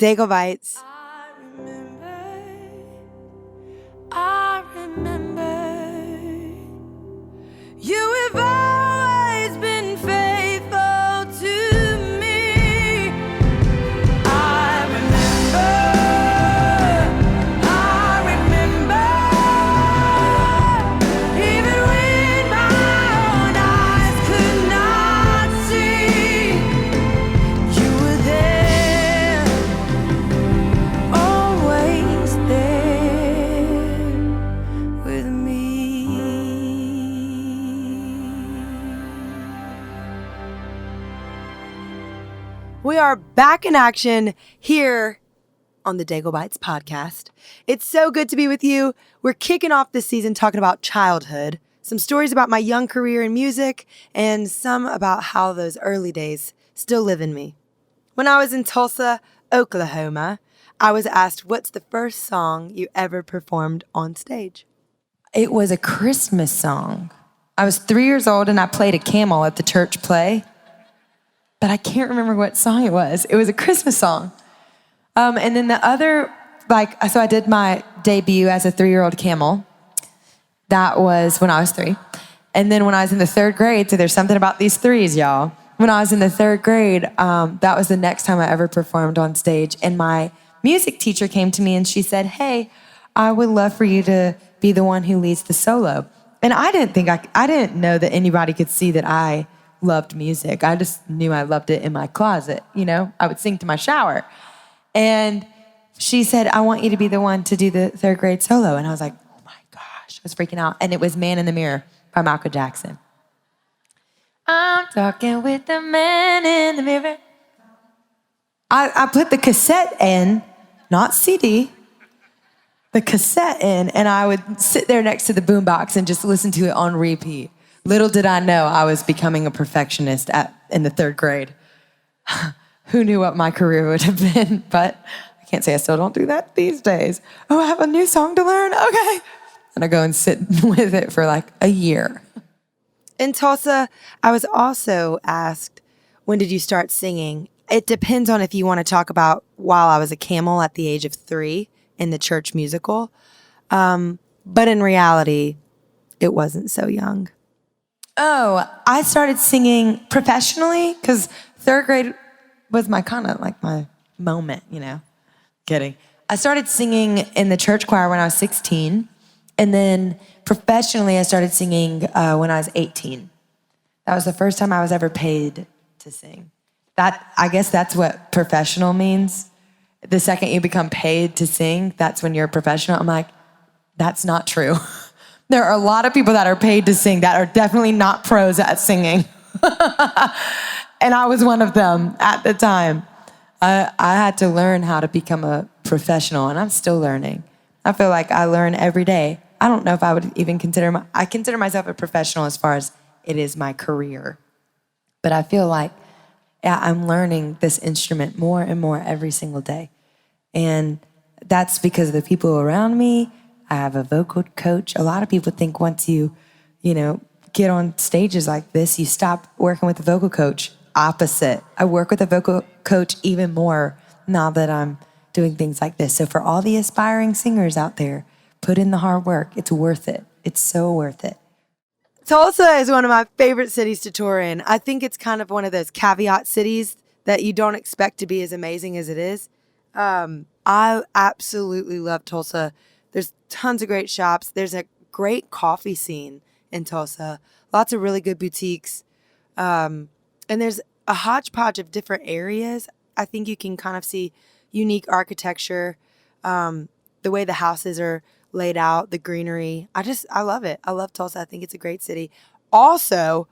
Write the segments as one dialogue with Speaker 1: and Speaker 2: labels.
Speaker 1: Daigle Bites.
Speaker 2: I remember, you have always been faithful to me. I remember, even when my own eyes could not see, you were there, always there with me.
Speaker 1: We are back in action here on the Daigle Bites podcast. It's so good to be with you. We're kicking off this season talking about childhood, some stories about my young career in music, and some about how those early days still live in me. When I was in Tulsa, Oklahoma, I was asked, what's the first song you ever performed on stage?
Speaker 3: It was a Christmas song. I was 3 years old and I played a camel at the church play, but I can't remember what song it was. It was a Christmas song. And then the other, so I did my debut as a 3-year-old camel. That was when I was 3. And then when I was in the 3rd grade, so there's something about these 3s, y'all. When I was in the 3rd grade, that was the next time I ever performed on stage. And my music teacher came to me and she said, hey, I would love for you to be the one who leads the solo. And I didn't know that anybody could see that I loved music. I just knew I loved it in my closet. You know, I would sing to my shower. And she said, I want you to be the one to do the 3rd grade solo. And I was like, oh my gosh, I was freaking out. And it was Man in the Mirror by Michael Jackson. I'm talking with the man in the mirror. I put the cassette in, not CD, the cassette in, and I would sit there next to the boombox and just listen to it on repeat. Little did I know I was becoming a perfectionist in the 3rd grade. Who knew what my career would have been? But I can't say I still don't do that these days. Oh, I have a new song to learn? Okay. And I go and sit with it for like a year.
Speaker 1: In Tulsa, I was also asked, when did you start singing? It depends on if you want to talk about while I was a camel at the age of 3 in the church musical. But in reality, it wasn't so young.
Speaker 3: Oh, I started singing professionally because 3rd grade was my kind of like my moment, you know. Kidding. I started singing in the church choir when I was 16. And then professionally, I started singing when I was 18. That was the first time I was ever paid to sing. I guess that's what professional means. The second you become paid to sing, that's when you're a professional. I'm like, that's not true. There are a lot of people that are paid to sing that are definitely not pros at singing. And I was one of them at the time. I had to learn how to become a professional, and I'm still learning. I feel like I learn every day. I don't know if I would even I consider myself a professional as far as it is my career. But I feel like, yeah, I'm learning this instrument more and more every single day. And that's because of the people around me. I have a vocal coach. A lot of people think once you get on stages like this, you stop working with a vocal coach. Opposite. I work with a vocal coach even more now that I'm doing things like this. So for all the aspiring singers out there, put in the hard work. It's worth it. It's so worth it.
Speaker 1: Tulsa is one of my favorite cities to tour in. I think it's kind of one of those caveat cities that you don't expect to be as amazing as it is. I absolutely love Tulsa. There's tons of great shops. There's a great coffee scene in Tulsa. Lots of really good boutiques. And there's a hodgepodge of different areas. I think you can kind of see unique architecture, the way the houses are laid out, the greenery. I love it. I love Tulsa. I think it's a great city. Also,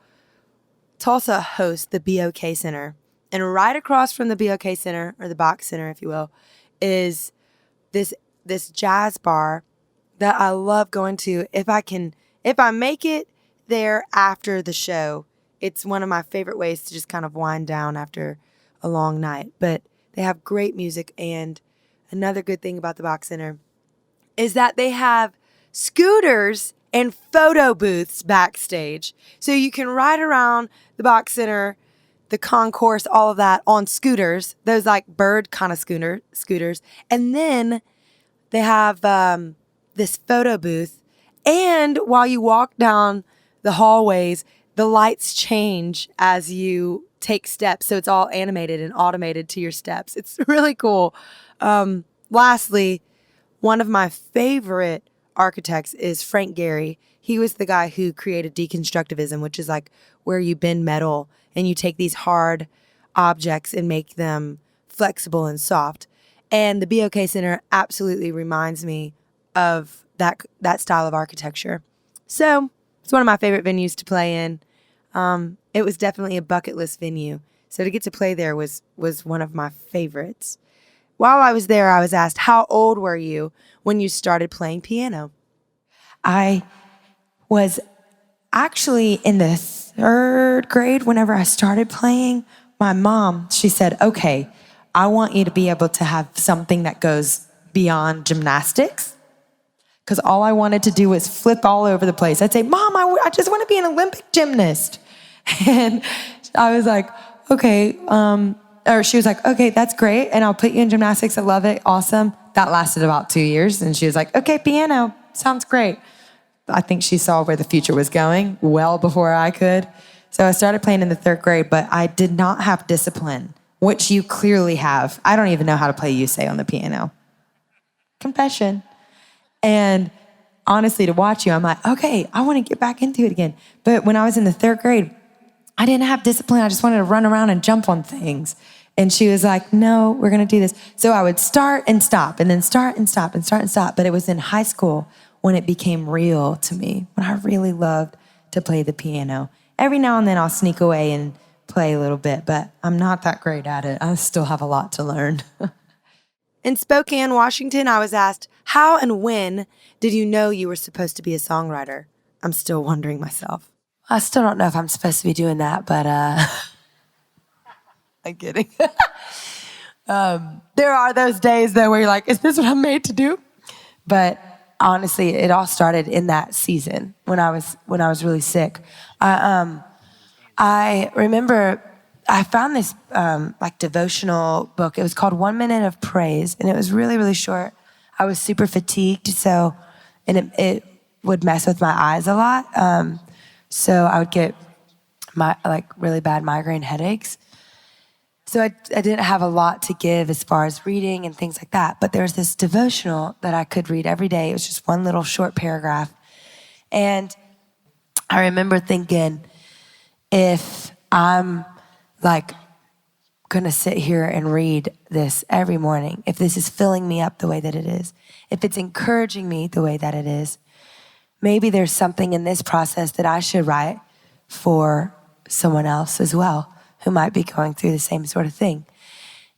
Speaker 1: Tulsa hosts the BOK Center. And right across from the BOK Center, or the Bach Center, if you will, is this jazz bar that I love going to. If I make it there after the show, it's one of my favorite ways to just kind of wind down after a long night. But they have great music, and another good thing about the Bach Center is that they have scooters and photo booths backstage. So you can ride around the Bach Center the concourse, all of that on scooters, those like bird kind of scooters. And then they have this photo booth. And while you walk down the hallways, the lights change as you take steps. So it's all animated and automated to your steps. It's really cool. Lastly, one of my favorite architects is Frank Gehry. He was the guy who created deconstructivism, which is like where you bend metal and you take these hard objects and make them flexible and soft. And the BOK Center absolutely reminds me of that style of architecture. So it's one of my favorite venues to play in. It was definitely a bucket list venue. So to get to play there was one of my favorites. While I was there, I was asked, how old were you when you started playing piano?
Speaker 3: I was actually in the 3rd grade whenever I started playing. My mom, she said, okay, I want you to be able to have something that goes beyond gymnastics. Because all I wanted to do was flip all over the place. I'd say, Mom, I just want to be an Olympic gymnast. And I was like, okay. Or she was like, okay, that's great. And I'll put you in gymnastics. I love it. Awesome. That lasted about 2 years. And she was like, okay, piano. Sounds great. I think she saw where the future was going well before I could. So I started playing in the 3rd grade, but I did not have discipline, which you clearly have. I don't even know how to play You Say on the piano. Confession. And honestly, to watch you, I'm like, okay, I want to get back into it again. But when I was in the 3rd grade, I didn't have discipline. I just wanted to run around and jump on things. And she was like, no, we're going to do this. So I would start and stop and then start and stop and start and stop. But it was in high school when it became real to me, when I really loved to play the piano. Every now and then I'll sneak away and play a little bit, but I'm not that great at it. I still have a lot to learn.
Speaker 1: In Spokane, Washington, I was asked, how and when did you know you were supposed to be a songwriter? I'm still wondering myself.
Speaker 3: I still don't know if I'm supposed to be doing that, but I'm kidding. There are those days, though, where you're like, is this what I'm made to do? But honestly, it all started in that season when I was really sick. I remember I found this like devotional book. It was called 1 Minute of Praise, and it was really, really short. I was super fatigued, and it would mess with my eyes a lot. So I would get really bad migraine headaches. So I didn't have a lot to give as far as reading and things like that. But there was this devotional that I could read every day. It was just one little short paragraph. And I remember thinking, if I'm like going to sit here and read this every morning, if this is filling me up the way that it is, if it's encouraging me the way that it is, maybe there's something in this process that I should write for someone else as well who might be going through the same sort of thing.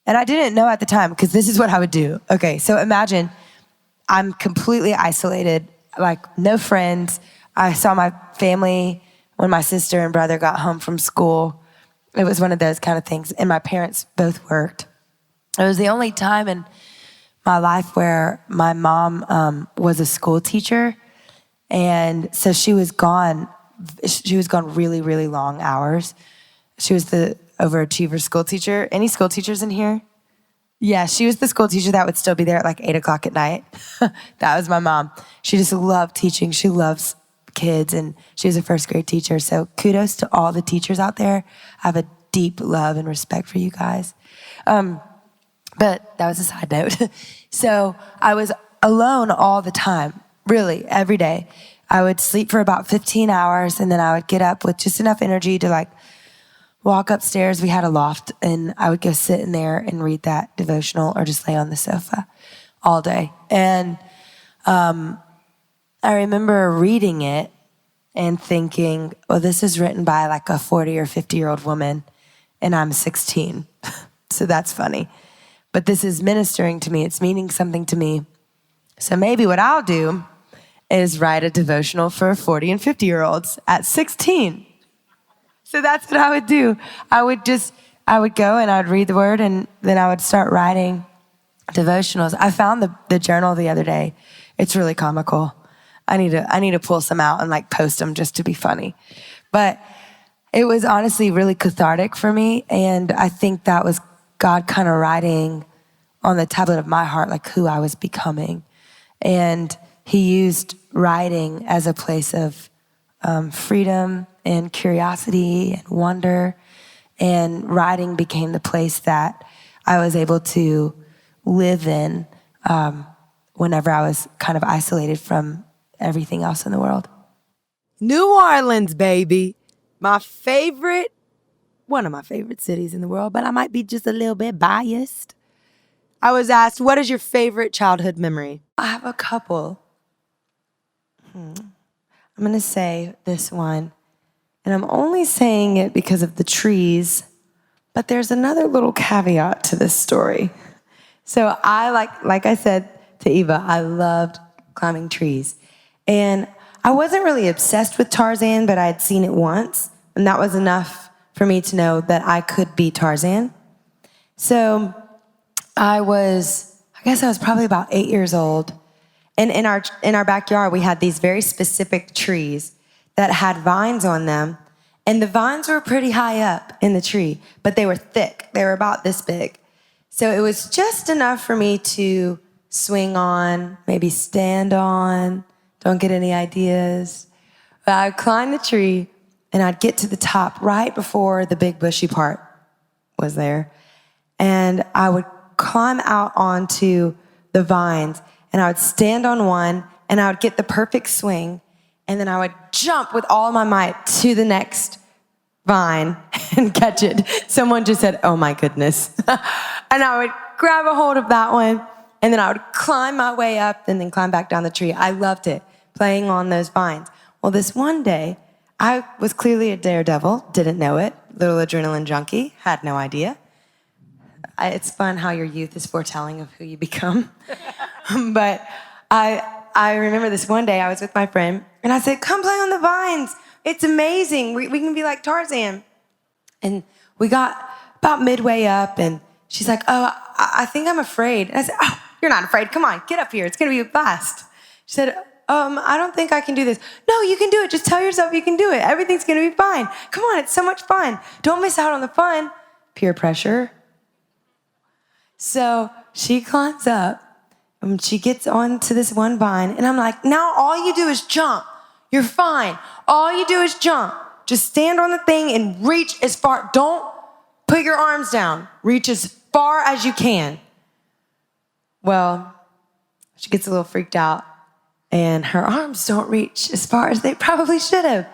Speaker 3: And I didn't know at the time, because this is what I would do. Okay, so imagine I'm completely isolated, like no friends. I saw my family when my sister and brother got home from school. It was one of those kind of things. And my parents both worked. It was the only time in my life where my mom was a school teacher. And so she was gone really, really long hours. She was the overachiever school teacher. Any school teachers in here? Yeah, she was the school teacher that would still be there at like 8 o'clock at night. That was my mom. She just loved teaching. She loves kids, and she was a 1st grade teacher. So kudos to all the teachers out there. I have a deep love and respect for you guys. But that was a side note. So I was alone all the time, really, every day. I would sleep for about 15 hours, and then I would get up with just enough energy to like walk upstairs. We had a loft, and I would go sit in there and read that devotional or just lay on the sofa all day. And I remember reading it and thinking, well, this is written by like a 40 or 50-year-old woman, and I'm 16. So that's funny. But this is ministering to me. It's meaning something to me. So maybe what I'll do is write a devotional for 40 and 50-year-olds at 16. So that's what I would do. I would go and I would read the word, and then I would start writing devotionals. I found the journal the other day. It's really comical. I need to pull some out and like post them just to be funny. But It was honestly really cathartic for me. And I think that was God kind of writing on the tablet of my heart, like who I was becoming. And he used writing as a place of freedom and curiosity and wonder. And writing became the place that I was able to live in whenever I was kind of isolated from everything else in the world.
Speaker 1: New Orleans, baby. One of my favorite cities in the world, but I might be just a little bit biased. I was asked, what is your favorite childhood memory?
Speaker 3: I have a couple. I'm going to say this one, and I'm only saying it because of the trees, but there's another little caveat to this story. So I, like I said to Eva, I loved climbing trees. And I wasn't really obsessed with Tarzan, but I had seen it once, and that was enough for me to know that I could be Tarzan. So I guess I was probably about 8 years old. And in our backyard, we had these very specific trees that had vines on them. And the vines were pretty high up in the tree, but they were thick. They were about this big. So it was just enough for me to swing on, maybe stand on. Don't get any ideas. But I'd climb the tree, and I'd get to the top right before the big bushy part was there. And I would climb out onto the vines, and I would stand on one, and I would get the perfect swing, and then I would jump with all my might to the next vine and catch it. Someone just said, "Oh my goodness." And I would grab a hold of that one, and then I would climb my way up and then climb back down the tree. I loved it, playing on those vines. Well, this one day, I was clearly a daredevil, didn't know it, little adrenaline junkie, had no idea. It's fun how your youth is foretelling of who you become. But I remember this one day, I was with my friend, and I said, "Come play on the vines. It's amazing. We can be like Tarzan." And we got about midway up, and she's like, "Oh, I think I'm afraid." And I said, "Oh, you're not afraid. Come on, get up here. It's going to be a blast." She said, "I don't think I can do this." "No, you can do it. Just tell yourself you can do it. Everything's going to be fine. Come on, it's so much fun. Don't miss out on the fun." Peer pressure. So she climbs up, and she gets onto this one vine, and I'm like, "Now all you do is jump. You're fine. All you do is jump. Just stand on the thing and reach as far. Don't put your arms down. Reach as far as you can." Well, she gets a little freaked out, and her arms don't reach as far as they probably should have.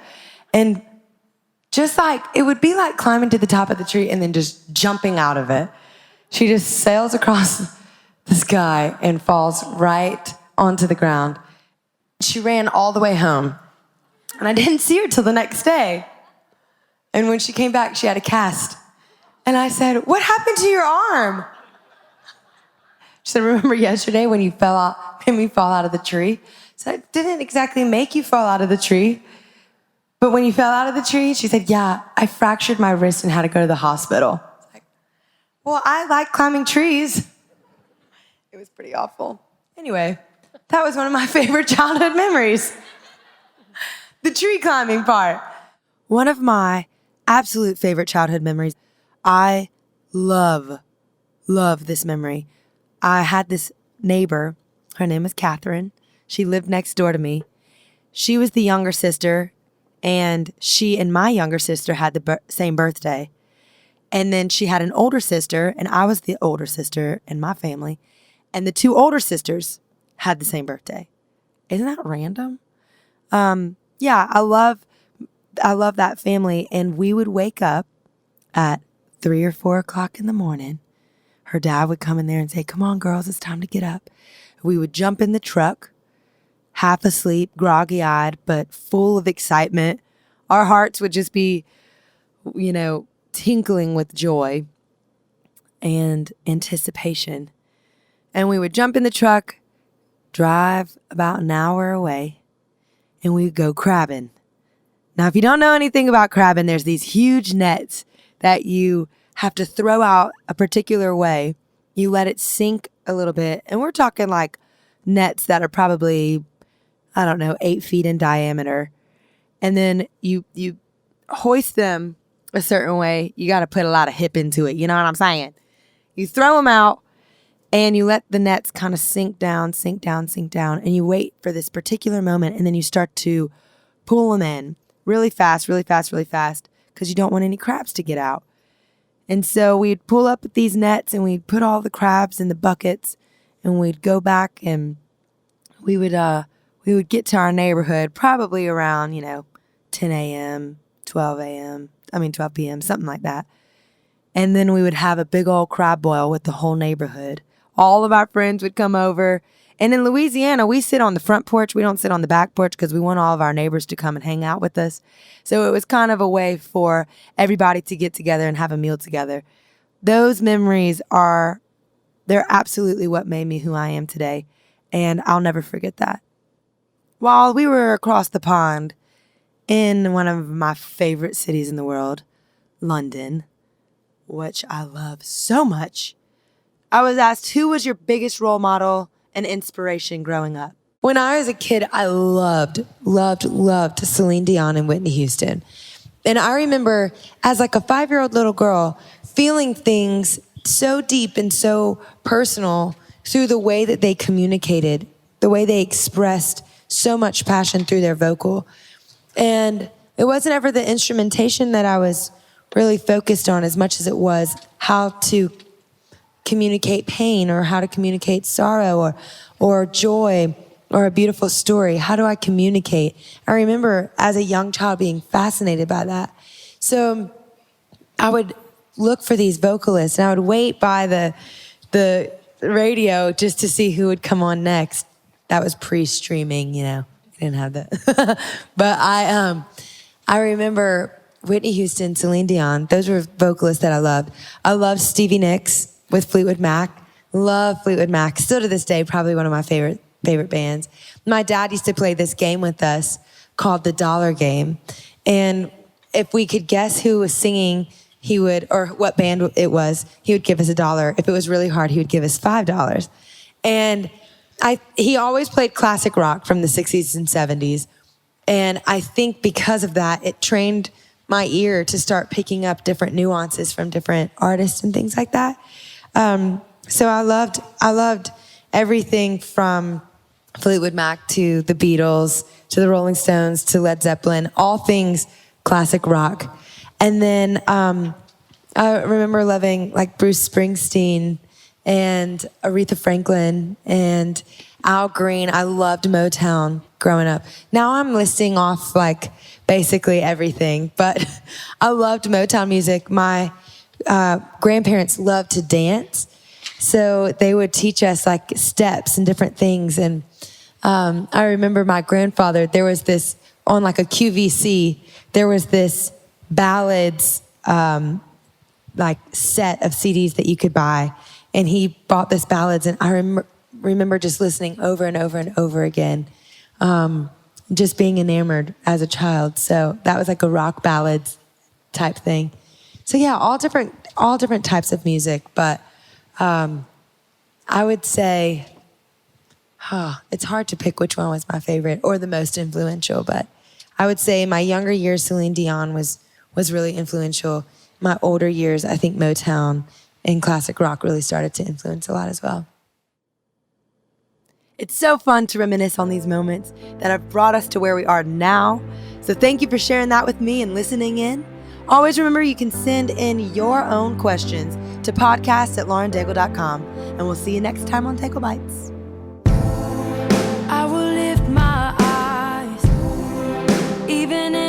Speaker 3: And just like, it would be like climbing to the top of the tree and then just jumping out of it. She just sails across the sky and falls right onto the ground. She ran all the way home, and I didn't see her till the next day. And when she came back, she had a cast. And I said, "What happened to your arm?" She said, "Remember yesterday when you made me fall out of the tree?" So I didn't exactly make you fall out of the tree. But when you fell out of the tree, she said, "Yeah, I fractured my wrist and had to go to the hospital." I was like, "Well, I like climbing trees." It was pretty awful. Anyway, that was one of my favorite childhood memories. The tree climbing part.
Speaker 1: One of my absolute favorite childhood memories. I love this memory. I had this neighbor. Her name was Catherine. She lived next door to me. She was the younger sister, and she and my younger sister had the same birthday. And then she had an older sister, and I was the older sister in my family. And the two older sisters had the same birthday. Isn't that random? Yeah, I love that family. And we would wake up at 3 or 4 o'clock in the morning. Her dad would come in there and say, "Come on, girls, it's time to get up." We would jump in the truck, half asleep, groggy-eyed, but full of excitement. Our hearts would just be, tinkling with joy and anticipation. And we would jump in the truck, drive about an hour away, and we would go crabbing. Now, if you don't know anything about crabbing, there's these huge nets that you have to throw out a particular way. You let it sink a little bit, and we're talking like nets that are probably, 8 feet in diameter. And then you hoist them a certain way, you got to put a lot of hip into it. You know what I'm saying? You throw them out and you let the nets kind of sink down, sink down, sink down. And you wait for this particular moment. And then you start to pull them in really fast, really fast, really fast, because you don't want any crabs to get out. And so we'd pull up with these nets and we'd put all the crabs in the buckets and we'd go back and we would get to our neighborhood probably around, 10 a.m., 12 p.m., something like that. And then we would have a big old crab boil with the whole neighborhood. All of our friends would come over. And in Louisiana, we sit on the front porch. We don't sit on the back porch because we want all of our neighbors to come and hang out with us. So it was kind of a way for everybody to get together and have a meal together. Those memories they're absolutely what made me who I am today. And I'll never forget that. While we were across the pond in one of my favorite cities in the world, London, which I love so much, I was asked, who was your biggest role model and inspiration growing up? When I was a kid, I loved Celine Dion and Whitney Houston. And I remember as like a 5-year-old little girl feeling things so deep and so personal through the way that they communicated, the way they expressed so much passion through their vocal. And it wasn't ever the instrumentation that I was really focused on as much as it was how to communicate pain or how to communicate sorrow or joy or a beautiful story. How do I communicate? I remember as a young child being fascinated by that. So I would look for these vocalists and I would wait by the radio just to see who would come on next. That was pre-streaming, I didn't have that. But I remember Whitney Houston, Celine Dion. Those were vocalists that I loved. I loved Stevie Nicks with Fleetwood Mac. Love Fleetwood Mac. Still to this day, probably one of my favorite bands. My dad used to play this game with us called the Dollar Game. And if we could guess who was singing, or what band it was, he would give us $1. If it was really hard, he would give us $5. And he always played classic rock from the 60s and 70s. And I think because of that, it trained my ear to start picking up different nuances from different artists and things like that. So I loved everything from Fleetwood Mac to the Beatles to the Rolling Stones to Led Zeppelin, all things classic rock. And then I remember loving like Bruce Springsteen and Aretha Franklin and Al Green. I loved Motown growing up. Now I'm listing off like basically everything, but I loved Motown music. My grandparents loved to dance, so they would teach us like steps and different things. And I remember my grandfather, there was this, on like a QVC, there was this ballads like set of CDs that you could buy. And he bought this ballads, and I remember just listening over and over and over again, just being enamored as a child. So that was like a rock ballads type thing. So yeah, all different types of music. But I would say, it's hard to pick which one was my favorite or the most influential. But I would say my younger years, Celine Dion was really influential. My older years, I think Motown and classic rock really started to influence a lot as well. It's so fun to reminisce on these moments that have brought us to where we are now. So thank you for sharing that with me and listening in. Always remember you can send in your own questions to podcast@laurendaigle.com, and we'll see you next time on Daigle Bites.
Speaker 2: I will lift my eyes, even in